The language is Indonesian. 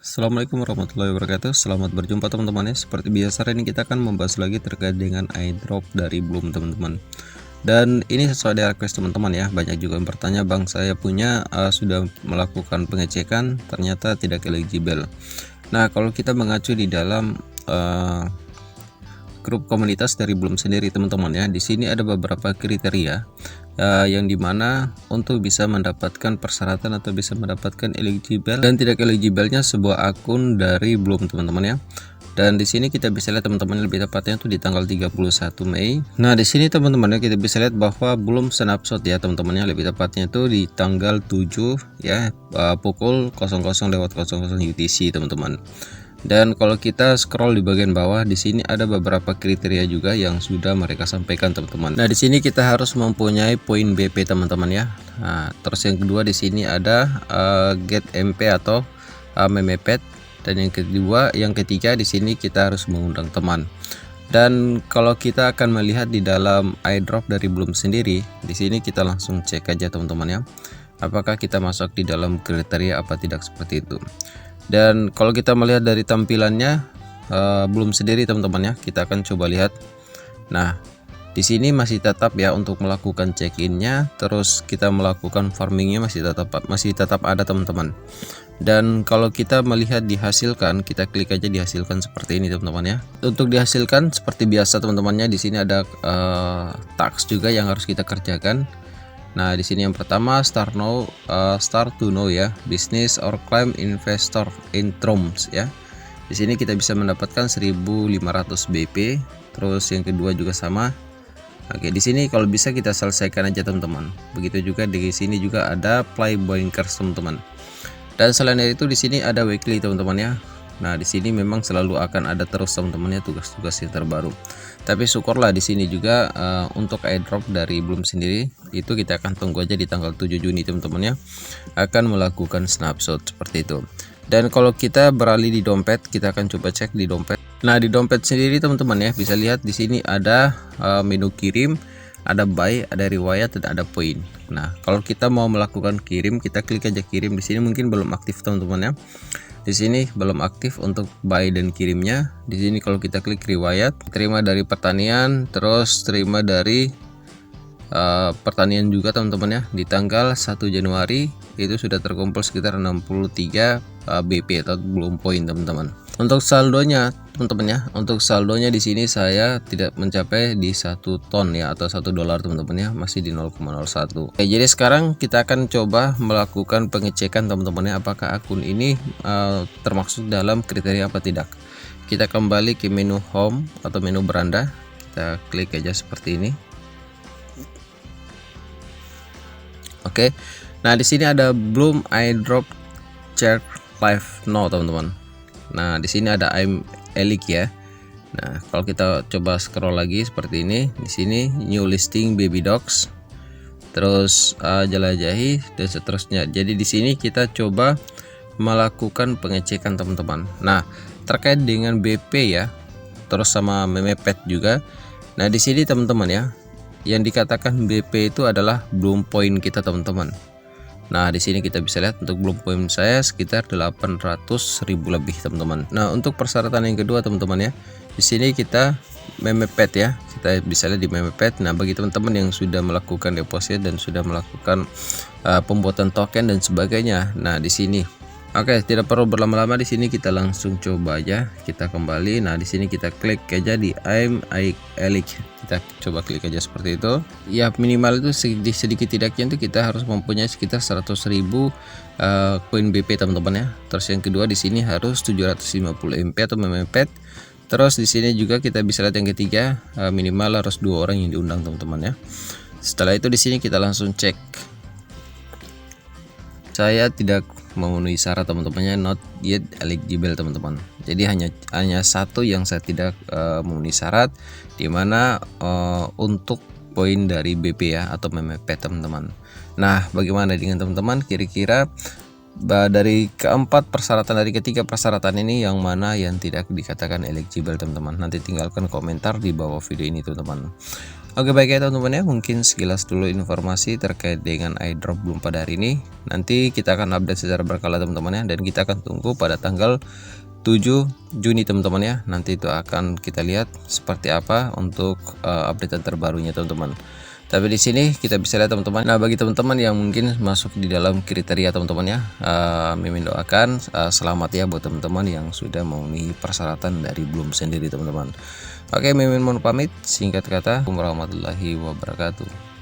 Assalamualaikum warahmatullahi wabarakatuh. Selamat berjumpa teman-teman ya. Seperti biasa hari ini kita akan membahas lagi terkait dengan airdrop dari Bloom teman-teman. Dan ini sesuai dengan request teman-teman ya. Banyak juga yang bertanya, "Bang, saya punya sudah melakukan pengecekan ternyata tidak eligible." Nah, kalau kita mengacu di dalam grup komunitas dari Bloom sendiri teman-teman ya, di sini ada beberapa kriteria yang dimana untuk bisa mendapatkan persyaratan atau bisa mendapatkan eligible dan tidak eligible-nya sebuah akun dari Bloom teman-teman ya. Dan di sini kita bisa lihat teman-teman, lebih tepatnya itu di tanggal 31 Mei. Nah, di sini teman-teman ya, kita bisa lihat bahwa Bloom snapshot ya teman-teman ya, lebih tepatnya itu di tanggal 7 ya, pukul 00.00 UTC teman-teman. Dan kalau kita scroll di bagian bawah, di sini ada beberapa kriteria juga yang sudah mereka sampaikan teman-teman. Nah, di sini kita harus mempunyai poin BP teman-teman ya. Nah, terus yang kedua di sini ada get MP atau memepet, dan yang ketiga di sini kita harus mengundang teman. Dan kalau kita akan melihat di dalam airdrop dari Bloom sendiri, di sini kita langsung cek aja teman-teman ya, apakah kita masuk di dalam kriteria apa tidak seperti itu. Dan kalau kita melihat dari tampilannya Bloom sendiri teman-teman ya, kita akan coba lihat. Nah, di sini masih tetap ya untuk melakukan check-innya, terus kita melakukan farmingnya masih tetap ada teman-teman. Dan kalau kita melihat dihasilkan, kita klik aja dihasilkan seperti ini teman-teman ya. Untuk dihasilkan seperti biasa teman-temannya, di sini ada task juga yang harus kita kerjakan. Nah, di sini yang pertama start to know ya, business or claim investor in terms ya. Di sini kita bisa mendapatkan 1.500 BP. Terus yang kedua juga sama. Oke, di sini kalau bisa kita selesaikan aja teman-teman. Begitu juga di sini juga ada play boinkers teman-teman. Dan selain itu di sini ada weekly teman-teman ya. Nah, di sini memang selalu akan ada terus teman-teman ya tugas-tugas yang terbaru. Tapi syukurlah di sini juga untuk airdrop dari Bloom sendiri itu kita akan tunggu aja di tanggal 7 Juni teman-teman ya, akan melakukan snapshot seperti itu. Dan kalau kita beralih di dompet, kita akan coba cek di dompet. Nah, di dompet sendiri teman-teman ya, bisa lihat di sini ada menu kirim, ada buy, ada riwayat, dan ada poin. Nah, kalau kita mau melakukan kirim, kita klik aja kirim. Di sini mungkin belum aktif teman-teman ya. Di sini belum aktif untuk buy dan kirimnya. Di sini kalau kita klik riwayat, terima dari pertanian, terus terima dari pertanian juga teman-teman ya. Di tanggal 1 Januari itu sudah terkumpul sekitar 63 BP atau belum poin teman-teman. Untuk saldonya teman-teman ya, untuk saldonya di sini saya tidak mencapai di 1 ton ya, atau $1 teman-teman ya, masih di 0,01. Oke, jadi sekarang kita akan coba melakukan pengecekan teman-teman ya, apakah akun ini termasuk dalam kriteria apa tidak. Kita kembali ke menu home atau menu beranda, kita klik aja seperti ini. Oke. Nah, di sini ada Bloom airdrop check live now teman-teman. Nah, di sini ada I'm Elik ya. Nah, kalau kita coba scroll lagi seperti ini, di sini new listing baby dogs, terus jelajahi dan seterusnya. Jadi di sini kita coba melakukan pengecekan teman-teman. Nah, terkait dengan BP ya, terus sama memepet juga. Nah, di sini teman-teman ya, yang dikatakan BP itu adalah Bloom point kita teman-teman. Nah, di sini kita bisa lihat untuk Bloom point saya sekitar 800.000 lebih teman-teman. Nah, untuk persyaratan yang kedua teman-teman ya, di sini kita memepet ya, kita bisa lihat di memepet. Nah, bagi teman-teman yang sudah melakukan deposit dan sudah melakukan pembuatan token dan sebagainya. Nah, di sini oke, tidak perlu berlama-lama, di sini kita langsung coba aja, kita kembali. Nah, di sini kita klik aja di I'm Elik, kita coba klik aja seperti itu ya. Minimal itu sedikit tidaknya itu kita harus mempunyai sekitar 100.000 koin BP teman-teman ya. Terus yang kedua di sini harus 750 MP atau memepet. Terus di sini juga kita bisa lihat yang ketiga minimal harus 2 orang yang diundang teman-teman ya. Setelah itu di sini kita langsung cek. Saya tidak memenuhi syarat teman-temannya, not yet eligible teman-teman. Jadi hanya satu yang saya tidak memenuhi syarat, dimana untuk poin dari BP ya atau memepet teman-teman. Nah, bagaimana dengan teman-teman, kira-kira dari keempat persyaratan, dari ketiga persyaratan ini yang mana yang tidak dikatakan eligible teman-teman? Nanti tinggalkan komentar di bawah video ini teman-teman. Oke baik ya teman-teman ya, mungkin sekilas dulu informasi terkait dengan airdrop belum pada hari ini. Nanti kita akan update secara berkala teman-teman ya, dan kita akan tunggu pada tanggal 7 Juni teman-teman ya. Nanti itu akan kita lihat seperti apa untuk update terbarunya teman-teman. Tapi di sini kita bisa lihat teman-teman. Nah, bagi teman-teman yang mungkin masuk di dalam kriteria teman-teman ya, Mimin doakan selamat ya buat teman-teman yang sudah memenuhi persyaratan dari Bloom sendiri teman-teman. Oke, Mimin mohon pamit. Singkat kata, warahmatullahi wabarakatuh.